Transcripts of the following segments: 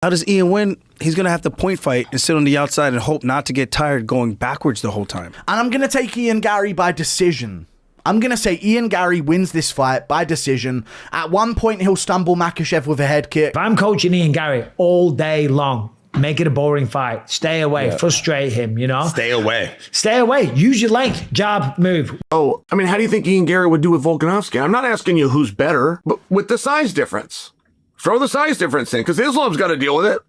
How does Ian win? He's going to have to point fight and sit on the outside and hope not to get tired going backwards the whole time. And I'm going to take Ian Garry by decision. I'm going to say Ian Garry wins this fight by decision. At one point, he'll stumble Makhachev with a head kick. If I'm coaching Ian Garry all day long, make it a boring fight. Stay away. Frustrate him, you know? Stay away. Stay away. Use your length. Jab, move. Oh, I mean, how do you think Ian Garry would do with Volkanovski? I'm not asking you who's better, but with the size difference. Throw the size difference in, because Islam's got to deal with it.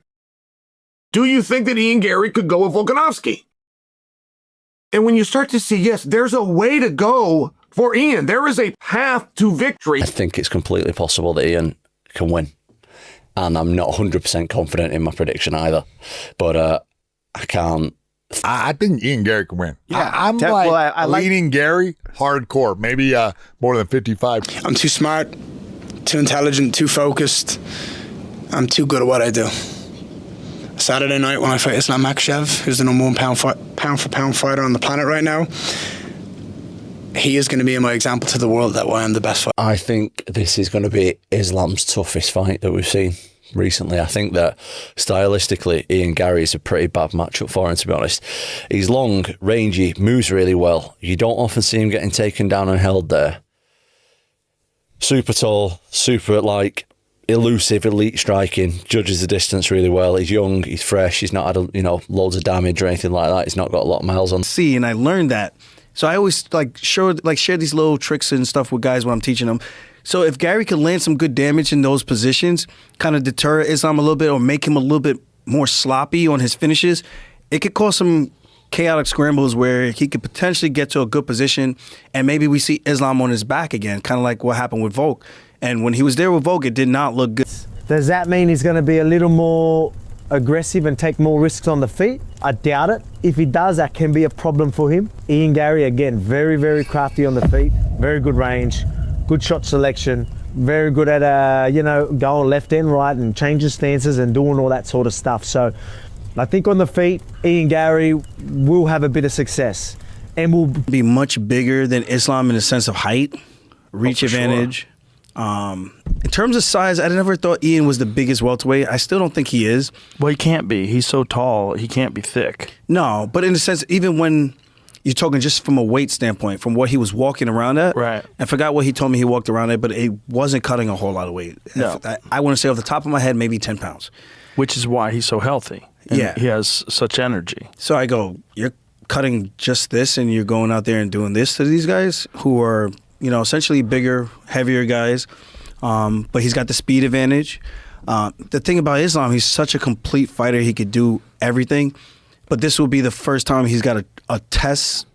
Do you think that Ian Garry could go with Volkanovski? And when you start to see, yes, there's a way to go for Ian. There is a path to victory. I think it's completely possible that Ian can win. And I'm not 100% confident in my prediction either. But I can't. I think Ian Garry can win. Yeah, I'm I leaning Garry hardcore, maybe more than 55. I'm too smart, too intelligent, too focused. I'm too good at what I do. Saturday night when I fight Islam Makhachev, who's the #1 pound for pound fighter on the planet right now, he is going to be my example to the world that why I'm the best fighter. I think this is going to be Islam's toughest fight that we've seen recently. I think that stylistically, Ian Garry is a pretty bad matchup for him, to be honest. He's long, rangy, moves really well. You don't often see him getting taken down and held there. Super tall, super elusive, elite striking, judges the distance really well. He's young, he's fresh, he's not had loads of damage or anything like that. He's not got a lot of miles on. And I learned that. So I always share these little tricks and stuff with guys when I'm teaching them. So if Garry could land some good damage in those positions, kind of deter Islam a little bit or make him a little bit more sloppy on his finishes, it could cause some chaotic scrambles where he could potentially get to a good position and maybe we see Islam on his back again, kind of like what happened with Volk. And when he was there with Volk, it did not look good. Does that mean he's going to be a little more aggressive and take more risks on the feet? I doubt it. If he does, that can be a problem for him. Ian Garry, again, very, very crafty on the feet, very good range, good shot selection, very good at, going left and right and changing stances and doing all that sort of stuff. So I think on the feet, Ian Garry will have a bit of success and will be much bigger than Islam in the sense of height, reach advantage. Sure. In terms of size, I never thought Ian was the biggest welterweight. I still don't think he is. Well, he can't be. He's so tall. He can't be thick. No, but in a sense, even when you're talking just from a weight standpoint, from what he was walking around at, right? I forgot what he told me he walked around at, but he wasn't cutting a whole lot of weight. No. I want to say off the top of my head, maybe 10 pounds. Which is why he's so healthy. And he has such energy. So I go, you're cutting just this and you're going out there and doing this to these guys who are, essentially bigger, heavier guys. But he's got the speed advantage. The thing about Islam, he's such a complete fighter. He could do everything. But this will be the first time he's got a test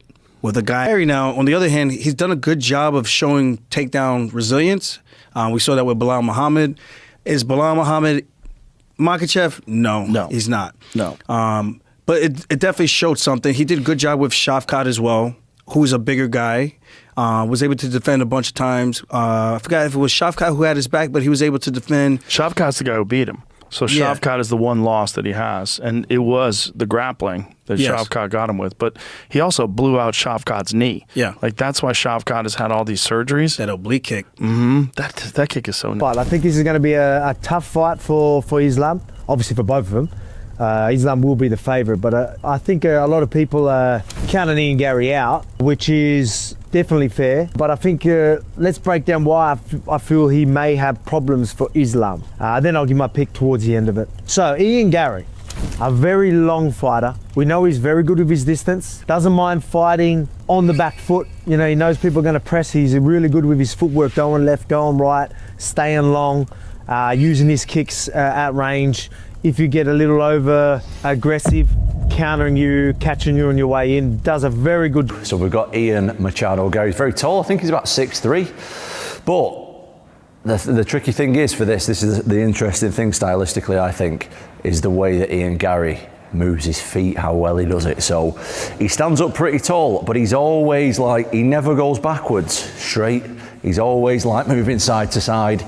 with a guy. Garry now, on the other hand, he's done a good job of showing takedown resilience. We saw that with Bilal Muhammad. Is Bilal Muhammad Makhachev? No, he's not. No. But it definitely showed something. He did a good job with Shavkat as well, who's a bigger guy. Was able to defend a bunch of times. I forgot if it was Shavkat who had his back, but he was able to defend. Shavkat's the guy who beat him. So Shavkat is the one loss that he has, and it was the grappling that Shavkat got him with. But he also blew out Shavkat's knee. Yeah, that's why Shavkat has had all these surgeries. That oblique kick. Mm-hmm. That kick is so nice. But I think this is going to be a tough fight for Islam. Obviously for both of them. Islam will be the favourite, but I think a lot of people are counting Ian Garry out, which is definitely fair. But I think let's break down why I feel he may have problems for Islam. Then I'll give my pick towards the end of it. So Ian Garry, a very long fighter. We know he's very good with his distance. Doesn't mind fighting on the back foot. He knows people are going to press. He's really good with his footwork, going left, going right, staying long, using his kicks at range. If you get a little over aggressive, countering you, catching you on your way in, does a very good. So we've got Ian Machado Garry. He's very tall. I think he's about 6'3". But the tricky thing is for this is the interesting thing stylistically, I think, is the way that Ian Garry moves his feet, how well he does it. So he stands up pretty tall, but he's always he never goes backwards straight. He's always moving side to side.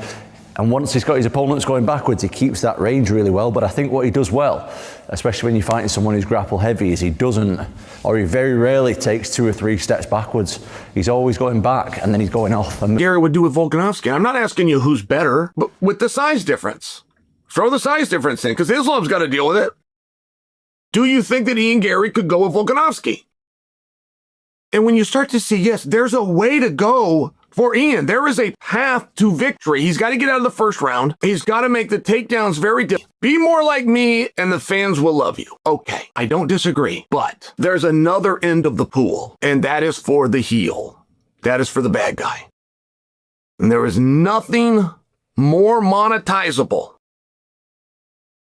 And once he's got his opponents going backwards, he keeps that range really well. But I think what he does well, especially when you're fighting someone who's grapple heavy, is he very rarely takes 2 or 3 steps backwards. He's always going back and then he's going off. Garry would do with Volkanovski. I'm not asking you who's better, but with the size difference. Throw the size difference in, because Islam's got to deal with it. Do you think that Ian Garry could go with Volkanovski? And when you start to see, yes, there's a way to go for Ian. There is a path to victory. He's got to get out of the first round. He's got to make the takedowns very difficult. Be more like me and the fans will love you. Okay, I don't disagree. But there's another end of the pool, and that is for the heel. That is for the bad guy. And there is nothing more monetizable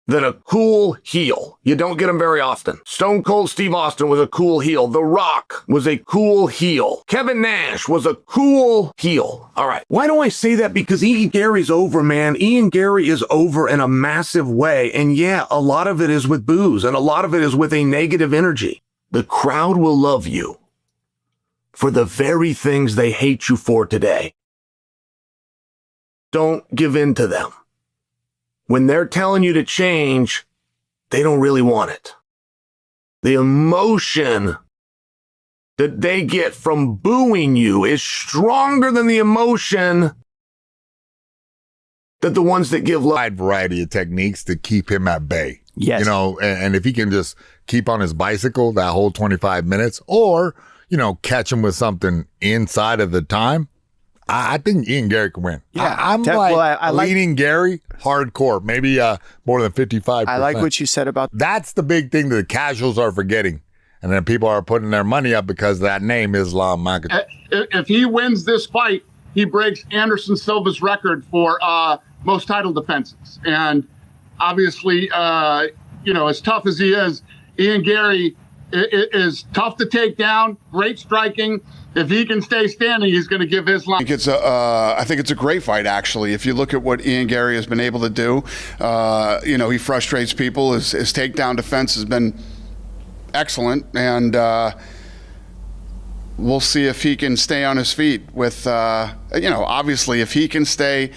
than a cool heel. You don't get them very often. Stone Cold Steve Austin was a cool heel. The Rock was a cool heel. Kevin Nash was a cool heel. All right. Why do I say that? Because Ian Garry's over, man. Ian Garry is over in a massive way. And yeah, a lot of it is with booze, and a lot of it is with a negative energy. The crowd will love you for the very things they hate you for today. Don't give in to them. When they're telling you to change, they don't really want it. The emotion that they get from booing you is stronger than the emotion that the ones that give love. Wide variety of techniques to keep him at bay. Yes. You know, and if he can just keep on his bicycle that whole 25 minutes, or, you know, catch him with something inside of the time, I think Ian Garry can win. Yeah, I'm I like leaning Garry hardcore, maybe more than 55%. I like what you said about That's the big thing that the casuals are forgetting. And then people are putting their money up because of that name, Islam Makhachev. If he wins this fight, he breaks Anderson Silva's record for most title defenses. And obviously, you know, as tough as he is, Ian Garry is tough to take down, great striking. If he can stay standing, he's going to give Islam. I think it's a great fight, actually. If you look at what Ian Garry has been able to do, you know, he frustrates people. His takedown defense has been excellent, and we'll see if he can stay on his feet with, you know, obviously if he can stay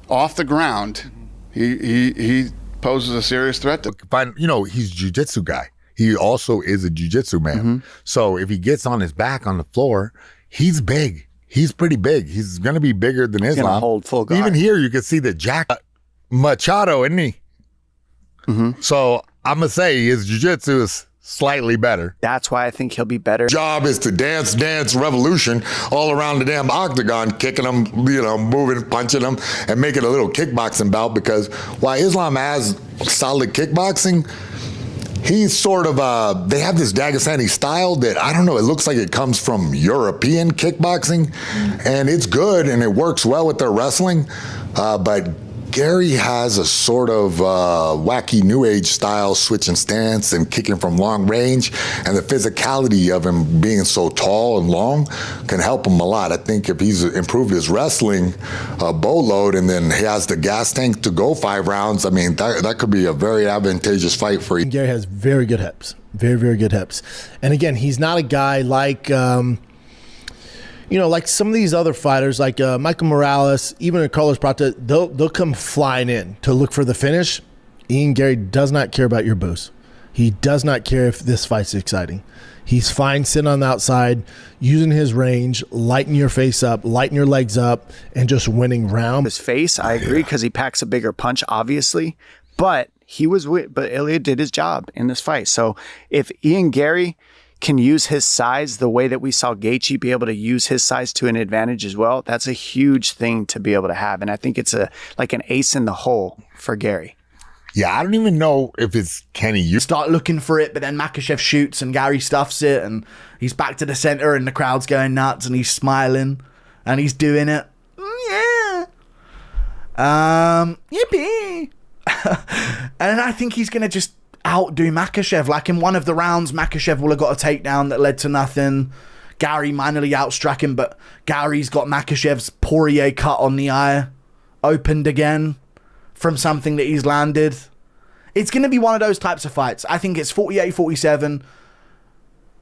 off the ground, he poses a serious threat to. You know, he's a jiu-jitsu guy. He also is a jiu-jitsu man. Mm-hmm. So if he gets on his back on the floor, he's big. He's pretty big. He's going to be bigger than Islam. Gonna hold full guard. Even here, you can see the Jack Machado, isn't he? Mm-hmm. So I'm going to say his jiu-jitsu is slightly better. That's why I think he'll be better. Job is to dance revolution all around the damn octagon, kicking them, you know, moving, punching them, and make it a little kickboxing bout, because while Islam has solid kickboxing, he's sort of, they have this Dagestani style that, I don't know, it looks like it comes from European kickboxing, and it's good, and it works well with their wrestling, but Garry has a sort of wacky new age style, switching stance and kicking from long range, and the physicality of him being so tall and long can help him a lot. I think if he's improved his wrestling boatload, and then he has the gas tank to go 5 rounds, I mean, that could be a very advantageous fight for you. Garry has very good hips, very, very good hips. And again, he's not a guy like, you know, like some of these other fighters, like Michael Morales, even Carlos Prata, they'll come flying in to look for the finish. Ian Garry does not care about your boost. He does not care if this fight's exciting. He's fine sitting on the outside, using his range, lighting your face up, lighting your legs up, and just winning round. His face, I agree, because he packs a bigger punch, obviously, but Ilya did his job in this fight. So if Ian Garry can use his size the way that we saw Gaethje be able to use his size to an advantage as well, that's a huge thing to be able to have. And I think it's like an ace in the hole for Garry. Yeah, I don't even know if it's Kenny. You start looking for it, but then Makhachev shoots and Garry stuffs it, and he's back to the center, and the crowd's going nuts, and he's smiling, and he's doing it. Yeah. Yippee. And I think he's going to just outdo Makhachev. Like in one of the rounds, Makhachev will have got a takedown that led to nothing. Garry minorly outstruck him, but Gary's got Makhachev's Poirier cut on the eye opened again from something that he's landed. It's going to be one of those types of fights. I think it's 48-47.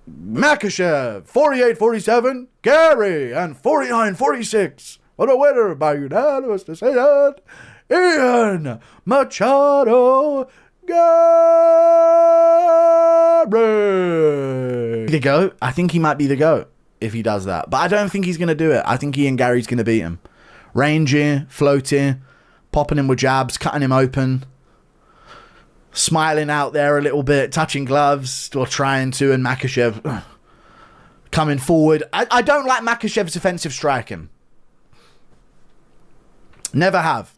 Makhachev, 48-47. Garry, and 49-46. What a winner by unanimous decision. Ian Machado Garry. The GOAT. I think he might be the GOAT if he does that. But I don't think he's going to do it. I think Ian Garry's going to beat him. Rangy, floaty, popping him with jabs, cutting him open. smiling out there a little bit, touching gloves or trying to, and Makhachev coming forward. I don't like Makhachev's defensive striking. Never have.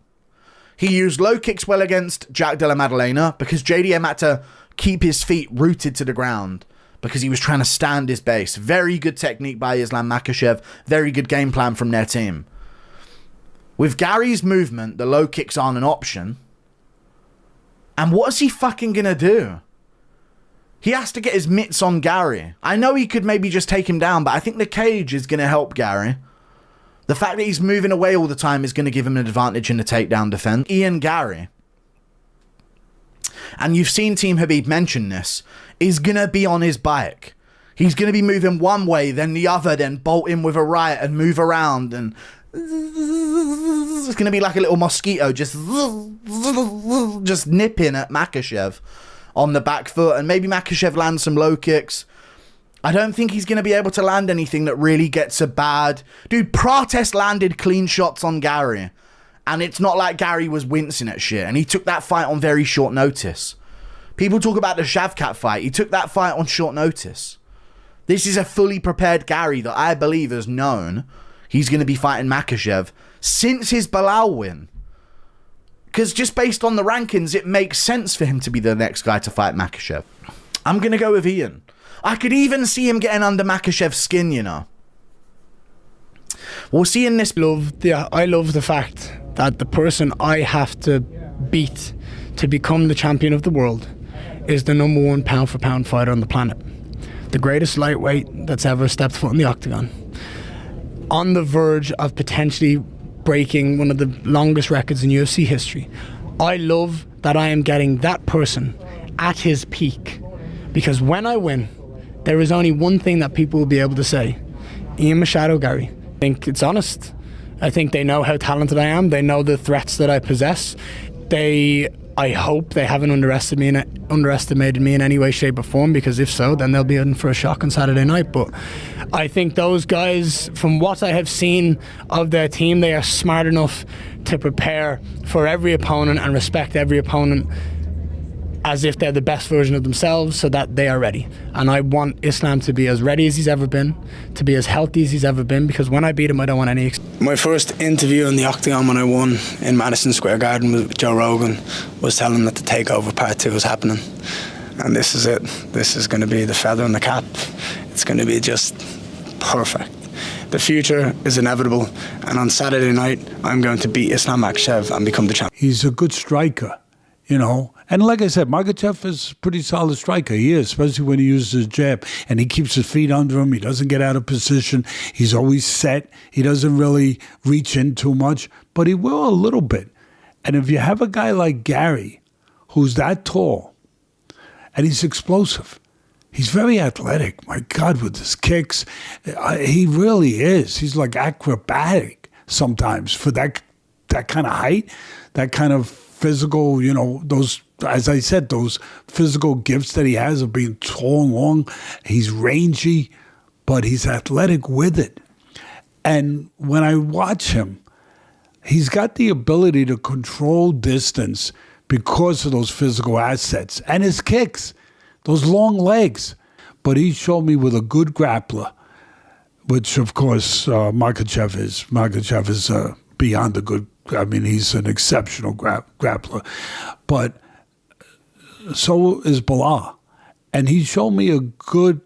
He used low kicks well against Jack Della Maddalena because JDM had to keep his feet rooted to the ground because he was trying to stand his base. Very good technique by Islam Makhachev. Very good game plan from their team. With Garry's movement, the low kicks aren't an option. And what is he fucking gonna do? He has to get his mitts on Garry. I know he could maybe just take him down, but I think the cage is gonna help Garry. The fact that he's moving away all the time is going to give him an advantage in the takedown defense. Ian Garry, and you've seen Team Habib mention this, is going to be on his bike. He's going to be moving one way, then the other, then bolt in with a right and move around. And it's going to be like a little mosquito just nipping at Makhachev on the back foot. And maybe Makhachev lands some low kicks. I don't think he's going to be able to land anything that really gets a bad... Dude, Prates landed clean shots on Garry. And it's not like Garry was wincing at shit. And he took that fight on very short notice. People talk about the Shavkat fight. He took that fight on short notice. This is a fully prepared Garry that I believe has known he's going to be fighting Makhachev since his Bilal win. Because just based on the rankings, it makes sense for him to be the next guy to fight Makhachev. I'm going to go with Ian. I could even see him getting under Makhachev's skin, you know. We'll see in this... I love the fact that the person I have to beat to become the champion of the world is the #1 pound-for-pound fighter on the planet. The greatest lightweight that's ever stepped foot in the octagon. On the verge of potentially breaking one of the longest records in UFC history. I love that I am getting that person at his peak. Because when I win... there is only one thing that people will be able to say. Ian Machado Garry. I think it's honest. I think they know how talented I am. They know the threats that I possess. I hope they haven't underestimated me in any way, shape or form, because if so, then they'll be in for a shock on Saturday night. But I think those guys, from what I have seen of their team, they are smart enough to prepare for every opponent and respect every opponent as if they're the best version of themselves, so that they are ready. And I want Islam to be as ready as he's ever been, to be as healthy as he's ever been, because when I beat him, I don't want any... My first interview in the octagon when I won in Madison Square Garden with Joe Rogan was telling him that the Takeover Part 2 was happening. And this is it. This is going to be the feather in the cap. It's going to be just perfect. The future is inevitable, and on Saturday night, I'm going to beat Islam Makhachev and become the champion. He's a good striker, you know. And like I said, Makhachev is a pretty solid striker. He is, especially when he uses his jab. And he keeps his feet under him. He doesn't get out of position. He's always set. He doesn't really reach in too much, but he will a little bit. And if you have a guy like Garry, who's that tall, and he's explosive, he's very athletic. My God, with his kicks, he really is. He's like acrobatic sometimes for that kind of height, that kind of physical, you know, those, as I said, those physical gifts that he has of being tall and long. He's rangy, but he's athletic with it. And when I watch him, he's got the ability to control distance because of those physical assets and his kicks, those long legs. But he showed me with a good grappler, which of course Makhachev is. Makhachev is beyond a good. I mean, he's an exceptional grappler, but so is Bilal. And he showed me a good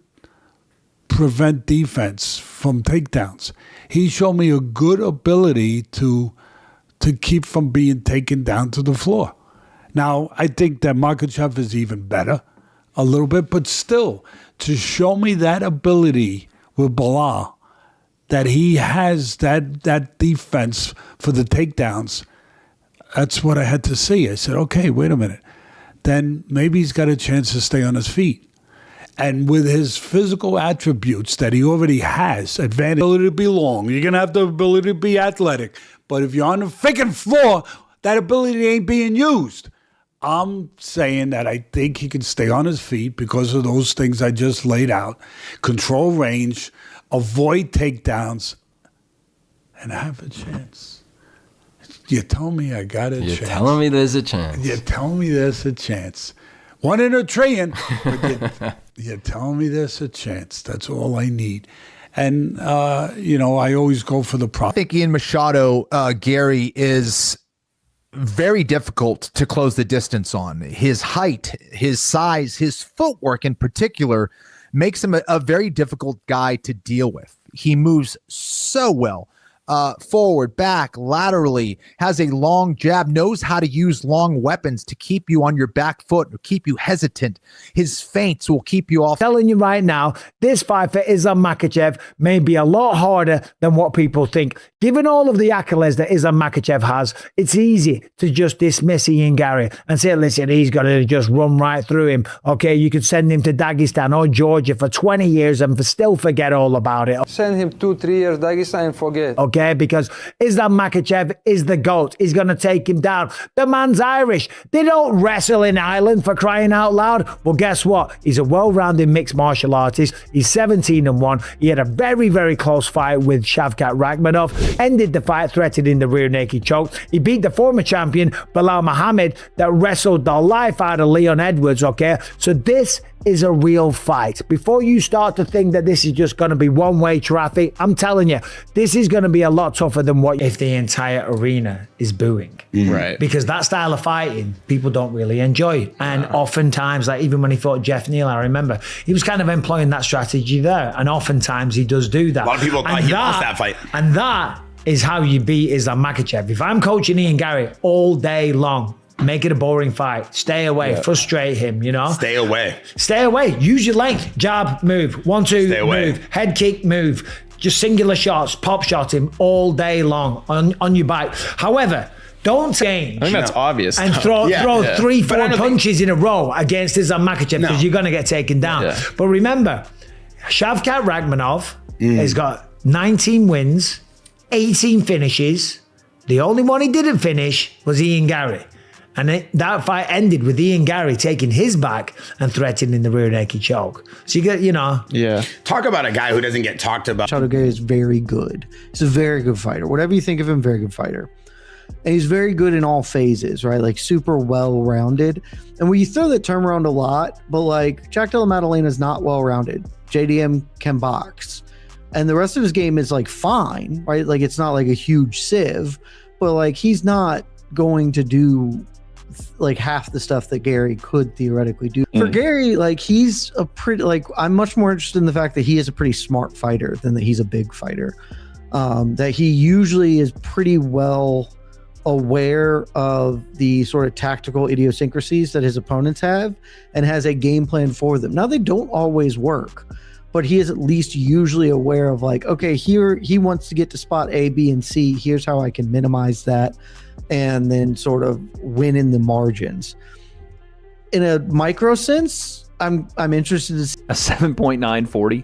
prevent defense from takedowns. He showed me a good ability to keep from being taken down to the floor. Now, I think that Makhachev is even better a little bit, but still, to show me that ability with Bilal, that he has that defense for the takedowns, that's what I had to see. I said, okay, wait a minute. Then maybe he's got a chance to stay on his feet. And with his physical attributes that he already has, advantage, ability to be long, you're going to have the ability to be athletic. But if you're on the freaking floor, that ability ain't being used. I'm saying that I think he can stay on his feet because of those things I just laid out. Control range, avoid takedowns, and have a chance. You tell me I got a chance. You're telling me there's a chance. You're telling me there's a chance. 1 in a trillion. But you're telling me there's a chance. That's all I need. And, I always go for the I think Ian Machado, Garry, is very difficult to close the distance on. His height, his size, his footwork in particular makes him a very difficult guy to deal with. He moves so well. Forward, back, laterally, has a long jab, knows how to use long weapons to keep you on your back foot or keep you hesitant. His feints will keep you off. Telling you right now, this fight for Islam Makhachev may be a lot harder than what people think. Given all of the accolades that Islam Makhachev has, it's easy to just dismiss Ian Garry and say, listen, he's going to just run right through him. Okay, you could send him to Dagestan or Georgia for 20 years and still forget all about it. Send him 2-3 years Dagestan and forget. Okay, because Islam Makhachev is the GOAT. He's going to take him down. The man's Irish. They don't wrestle in Ireland, for crying out loud. Well, guess what? He's a well-rounded mixed martial artist. He's 17-1. He had a very, very close fight with Shavkat Rakhmonov. Ended the fight threatening the rear naked choke. He beat the former champion, Bilal Muhammad, that wrestled the life out of Leon Edwards, okay? So this is a real fight. Before you start to think that this is just going to be one-way traffic, I'm telling you, this is going to be a lot tougher than what if the entire arena is booing. Right. Because that style of fighting, people don't really enjoy. And oftentimes, like even when he fought Jeff Neal, I remember, he was kind of employing that strategy there. And oftentimes he does do that. A lot of people thought he lost that fight. And that is how you beat Islam Makhachev. If I'm coaching Ian Garry all day long, make it a boring fight. Stay away. Frustrate him, Stay away. Stay away. Use your length. Jab, move. 1-2, move. Head kick, move. Just singular shots. Pop shot him all day long on your back. However, don't change. I think that's obvious. And throw 3-4 punches in a row against Islam Makhachev because you're going to get taken down. Yeah. But remember, Shavkat Rakhmonov has got 19 wins, 18 finishes. The only one he didn't finish was Ian Garry. And that fight ended with Ian Garry taking his back and threatening the rear naked choke. So you get, Yeah. Talk about a guy who doesn't get talked about. Machado Garry is very good. He's a very good fighter. Whatever you think of him, very good fighter. And he's very good in all phases, right? Like super well-rounded. And we throw that term around a lot, but like Jack Della Maddalena is not well-rounded. JDM can box. And the rest of his game is like fine, right? Like it's not like a huge sieve, but like he's not going to do like half the stuff that Garry could theoretically do. For Garry, like he's a pretty, like I'm much more interested in the fact that he is a pretty smart fighter than that he's a big fighter. That he usually is pretty well aware of the sort of tactical idiosyncrasies that his opponents have and has a game plan for them. Now they don't always work, but he is at least usually aware of like, okay, here he wants to get to spot A, B, and C. Here's how I can minimize that and then sort of win in the margins. In a micro sense, I'm interested to see a 7.940.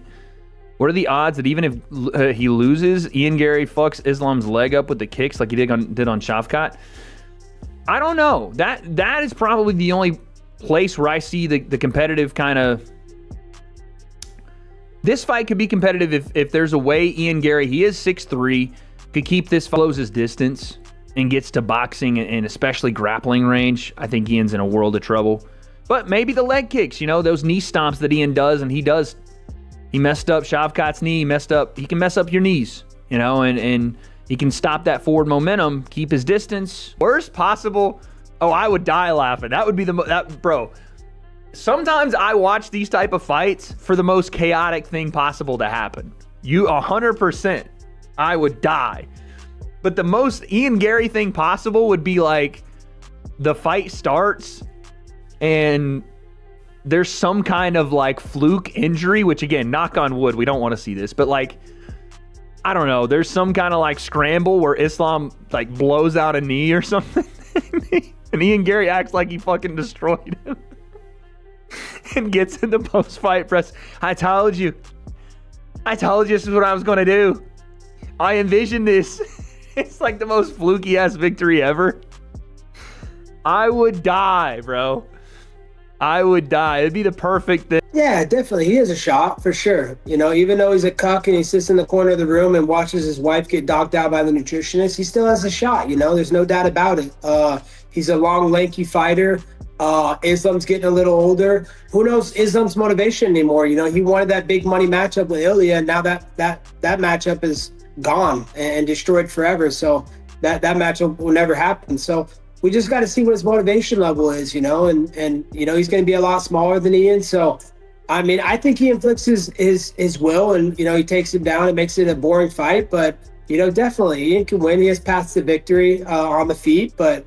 What are the odds that even if he loses, Ian Garry fucks Islam's leg up with the kicks like he did on Shavkat? I don't know. That is probably the only place where I see the competitive kind of. This fight could be competitive if there's a way Ian Garry, he is 6'3", could keep this, follows his distance and gets to boxing and especially grappling range. I think Ian's in a world of trouble. But maybe the leg kicks, those knee stomps that Ian does, and he messed up Shavkat's knee, he can mess up your knees, and he can stop that forward momentum, keep his distance. Worst possible, I would die laughing. That would be bro. Sometimes I watch these type of fights for the most chaotic thing possible to happen. 100%, I would die. But the most Ian Garry thing possible would be like the fight starts and there's some kind of like fluke injury, which again, knock on wood, we don't want to see this, but like, I don't know, there's some kind of like scramble where Islam like blows out a knee or something and Ian Garry acts like he fucking destroyed him and gets in the post-fight press. I told you this is what I was going to do. I envisioned this. It's like the most fluky ass victory ever. I would die, bro. I would die. It'd be the perfect thing. Yeah, definitely. He has a shot for sure. Even though he's a cuck and he sits in the corner of the room and watches his wife get dogged out by the nutritionist, he still has a shot. There's no doubt about it. He's a long, lanky fighter. Islam's getting a little older. Who knows Islam's motivation anymore? You know, he wanted that big money matchup with Ilya, and now that matchup is gone and destroyed forever. So that matchup will never happen. So we just got to see what his motivation level is, you know, and you know, he's going to be a lot smaller than Ian. So, I mean, I think he inflicts his will, and, you know, he takes him down and makes it a boring fight. But, you know, definitely Ian can win. He has paths to victory on the feet, but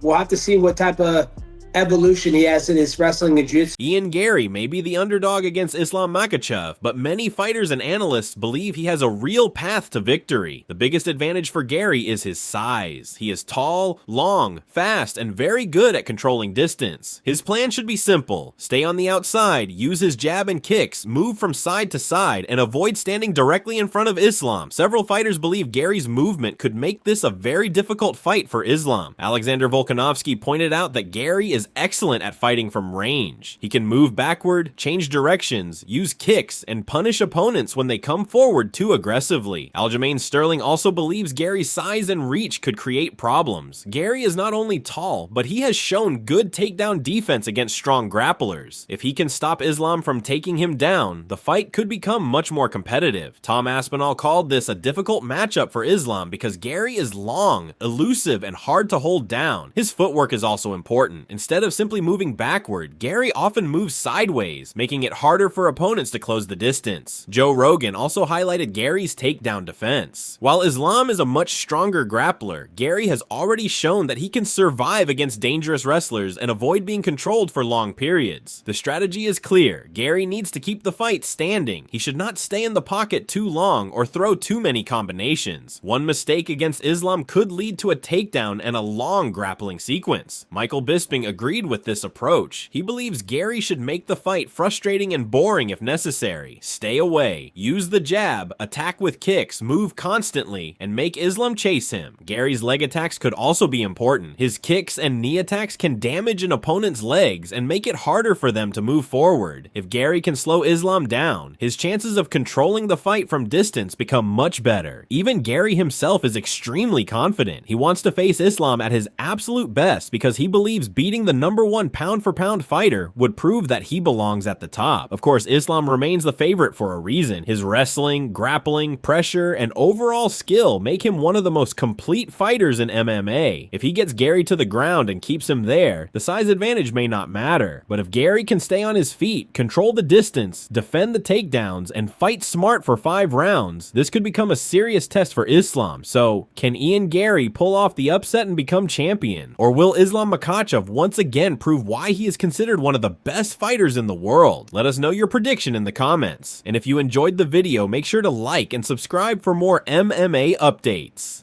we'll have to see what type of evolution he has in his wrestling and jiu-jitsu. Ian Garry may be the underdog against Islam Makhachev, but many fighters and analysts believe he has a real path to victory. The biggest advantage for Garry is his size. He is tall, long, fast, and very good at controlling distance. His plan should be simple: stay on the outside, use his jab and kicks, move from side to side, and avoid standing directly in front of Islam. Several fighters believe Garry's movement could make this a very difficult fight for Islam. Alexander Volkanovski pointed out that Garry is excellent at fighting from range. He can move backward, change directions, use kicks, and punish opponents when they come forward too aggressively. Aljamain Sterling also believes Garry's size and reach could create problems. Garry is not only tall, but he has shown good takedown defense against strong grapplers. If he can stop Islam from taking him down, the fight could become much more competitive. Tom Aspinall called this a difficult matchup for Islam because Garry is long, elusive, and hard to hold down. His footwork is also important. Instead of simply moving backward, Garry often moves sideways, making it harder for opponents to close the distance. Joe Rogan also highlighted Garry's takedown defense. While Islam is a much stronger grappler, Garry has already shown that he can survive against dangerous wrestlers and avoid being controlled for long periods. The strategy is clear. Garry needs to keep the fight standing. He should not stay in the pocket too long or throw too many combinations. One mistake against Islam could lead to a takedown and a long grappling sequence. Michael Bisping agreed with this approach. He believes Garry should make the fight frustrating and boring if necessary. Stay away, use the jab, attack with kicks, move constantly, and make Islam chase him. Garry's leg attacks could also be important. His kicks and knee attacks can damage an opponent's legs and make it harder for them to move forward. If Garry can slow Islam down, his chances of controlling the fight from distance become much better. Even Garry himself is extremely confident. He wants to face Islam at his absolute best because he believes beating the #1 pound-for-pound fighter would prove that he belongs at the top. Of course, Islam remains the favorite for a reason. His wrestling, grappling, pressure, and overall skill make him one of the most complete fighters in MMA. If he gets Garry to the ground and keeps him there, the size advantage may not matter. But if Garry can stay on his feet, control the distance, defend the takedowns, and fight smart for 5 rounds, this could become a serious test for Islam. So, can Ian Garry pull off the upset and become champion? Or will Islam Makhachev once again prove why he is considered one of the best fighters in the world? Let us know your prediction in the comments. And if you enjoyed the video, make sure to like and subscribe for more MMA updates.